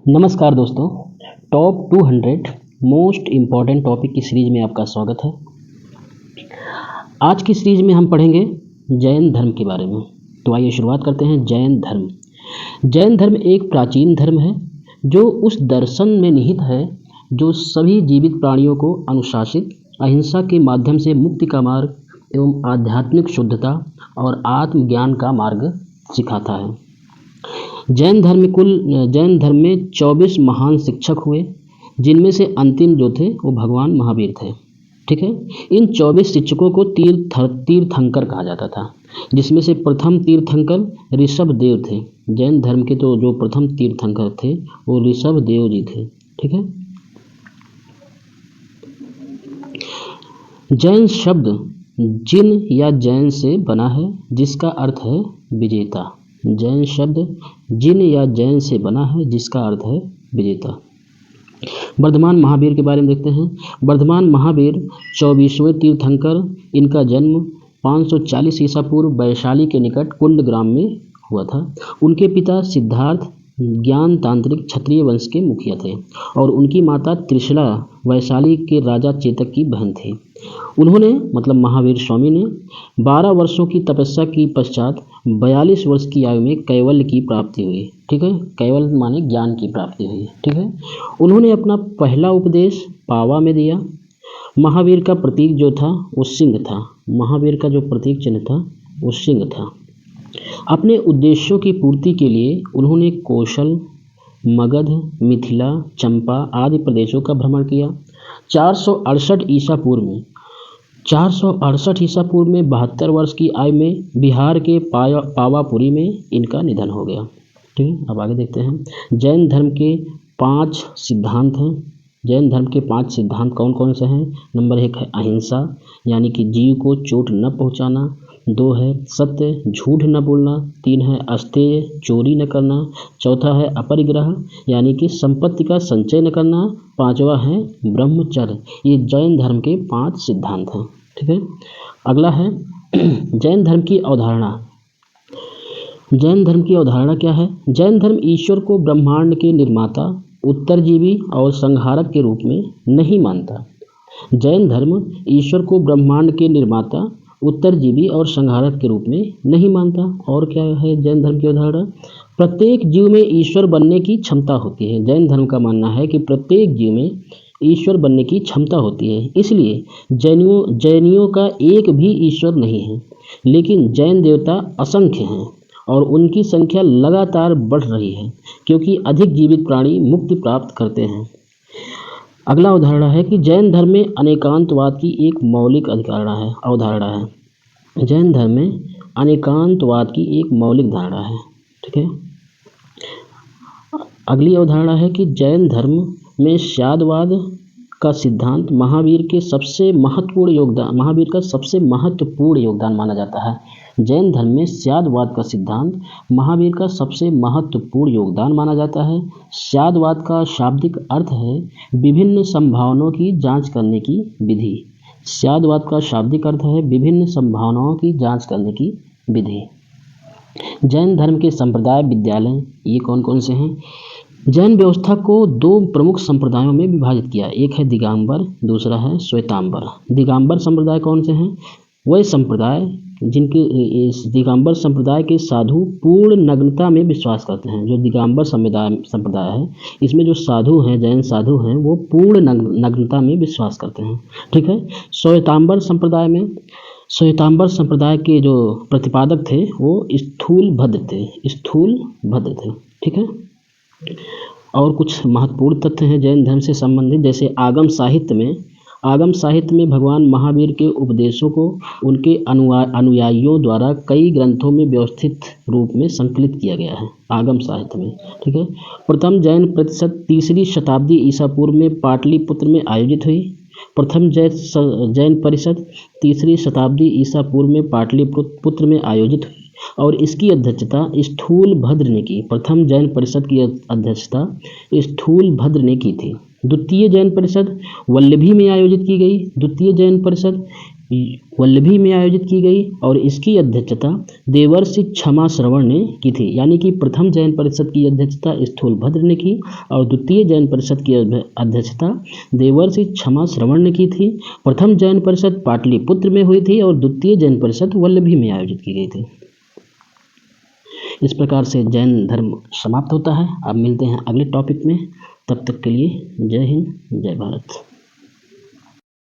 नमस्कार दोस्तों, top 200 most important topic की सीरीज़ में आपका स्वागत है। आज की सीरीज़ में हम पढ़ेंगे जैन धर्म के बारे में। तो आइए शुरुआत करते हैं। जैन धर्म। जैन धर्म एक प्राचीन धर्म है जो उस दर्शन में निहित है जो सभी जीवित प्राणियों को अनुशासित, अहिंसा के माध्यम से मुक्ति का मार्ग एवं आध्यात्मिक शुद्धता और आत्मज्ञान का मार्ग सिखाता है। जैन धर्म में 24 महान शिक्षक हुए, जिनमें से अंतिम जो थे वो भगवान महावीर थे। ठीक है। इन 24 शिक्षकों को तीर्थंकर कहा जाता था, जिसमें से प्रथम तीर्थंकर ऋषभ देव थे। जैन धर्म के तो जो प्रथम तीर्थंकर थे वो ऋषभ देव जी थे। ठीक है। जैन शब्द जिन या जैन से बना है, जिसका अर्थ है विजेता। जैन शब्द जिन या जैन से बना है, जिसका अर्थ है विजेता। वर्धमान महावीर के बारे में देखते हैं। वर्धमान महावीर 24वें तीर्थंकर। इनका जन्म 540 ईसा पूर्व वैशाली के निकट कुंड ग्राम में हुआ था। उनके पिता सिद्धार्थ ज्ञान तांत्रिक क्षत्रिय वंश के मुखिया थे और उनकी माता त्रिशला वैशाली के राजा चेतक की बहन थी। उन्होंने मतलब महावीर स्वामी ने 12 वर्षों की तपस्या की पश्चात 42 वर्ष की आयु में कैवल्य की प्राप्ति हुई। ठीक है। कैवल्य माने ज्ञान की प्राप्ति हुई। ठीक है। उन्होंने अपना पहला उपदेश पावा में दिया। महावीर का प्रतीक जो था वो सिंह था। महावीर का जो प्रतीक चिन्ह था वो सिंह था। अपने उद्देश्यों की पूर्ति के लिए उन्होंने कौशल, मगध, मिथिला, चंपा आदि प्रदेशों का भ्रमण किया। 468 ईसा पूर्व में 72 वर्ष की आयु में बिहार के पावापुरी में इनका निधन हो गया। ठीक है। अब आगे देखते हैं। जैन धर्म के 5 सिद्धांत हैं। जैन धर्म के 5 सिद्धांत कौन कौन से हैं? नंबर 1 है अहिंसा, यानी कि जीव को चोट न पहुंचाना। 2 है सत्य, झूठ न बोलना। 3 है अस्तेय, चोरी न करना। 4था है अपरिग्रह, यानी कि संपत्ति का संचय न करना। 5वां है ब्रह्मचर्य। ये जैन धर्म के 5 सिद्धांत हैं। ठीक है। अगला है जैन धर्म की अवधारणा। जैन धर्म की अवधारणा क्या है? जैन धर्म ईश्वर को ब्रह्मांड के निर्माता, उत्तरजीवी और संहारक के रूप में नहीं मानता। जैन धर्म ईश्वर को ब्रह्मांड के निर्माता, उत्तरजीवी और संहारक के रूप में नहीं मानता। और क्या है जैन धर्म की अवधारणा? प्रत्येक जीव में ईश्वर बनने की क्षमता होती है। जैन धर्म का मानना है कि प्रत्येक जीव में ईश्वर बनने की क्षमता होती है। इसलिए जैनियों का एक भी ईश्वर नहीं है, लेकिन जैन देवता असंख्य हैं और उनकी संख्या लगातार बढ़ रही है, क्योंकि अधिक जीवित प्राणी मुक्ति प्राप्त करते हैं। अगला अवधारणा है कि जैन धर्म में अनेकांतवाद की एक मौलिक अवधारणा है। जैन धर्म में अनेकांतवाद की एक मौलिक धारणा है। ठीक है। अगली अवधारणा है कि जैन धर्म में स्यादवाद का सिद्धांत महावीर का सबसे महत्वपूर्ण योगदान माना जाता है। जैन धर्म में स्यादवाद का सिद्धांत महावीर का सबसे महत्वपूर्ण योगदान माना जाता है। स्यादवाद का शाब्दिक अर्थ है विभिन्न संभावनाओं की जांच करने की विधि। स्यादवाद का शाब्दिक अर्थ है विभिन्न संभावनाओं की जांच करने की विधि। जैन धर्म के संप्रदाय विद्यालय ये कौन कौन से हैं? जैन व्यवस्था को 2 प्रमुख संप्रदायों में विभाजित किया। एक है दिगंबर, दूसरा है श्वेतांबर। दिगंबर संप्रदाय कौन से हैं? वह संप्रदाय जिनके इस दिगंबर संप्रदाय के साधु पूर्ण नग्नता में विश्वास करते हैं। जो दिगंबर संप्रदाय है, इसमें जो साधु हैं, जैन साधु हैं, वो पूर्ण नग्नता में विश्वास करते हैं। ठीक है। श्वेतांबर संप्रदाय के जो प्रतिपादक थे वो स्थूल भद्र थे। ठीक है। और कुछ महत्वपूर्ण तथ्य हैं जैन धर्म से संबंधित, जैसे आगम साहित्य में भगवान महावीर के उपदेशों को उनके अनुयायियों द्वारा कई ग्रंथों में व्यवस्थित रूप में संकलित किया गया है। आगम साहित्य में। ठीक है। प्रथम जैन परिषद 3री शताब्दी ईसा पूर्व में पाटलिपुत्र में आयोजित हुई। प्रथम जैन परिषद 3री शताब्दी ईसा पूर्व में पाटलिपुत्र में आयोजित हुई और इसकी अध्यक्षता स्थूल भद्र ने की। प्रथम जैन परिषद की अध्यक्षता स्थूल भद्र ने की थी। द्वितीय जैन परिषद वल्लभी में आयोजित की गई। द्वितीय जैन परिषद वल्लभी में आयोजित की गई और इसकी अध्यक्षता देवर्षि क्षमा श्रवण ने की थी। यानी कि प्रथम जैन परिषद की अध्यक्षता स्थूलभद्र ने की और द्वितीय जैन परिषद की अध्यक्षता देवर्षि क्षमा श्रवण ने की थी। प्रथम जैन परिषद पाटलिपुत्र में हुई थी और द्वितीय जैन परिषद वल्लभी में आयोजित की गई थी। इस प्रकार से जैन धर्म समाप्त होता है। अब मिलते हैं अगले टॉपिक में, तब तक के लिए जय हिंद, जय भारत।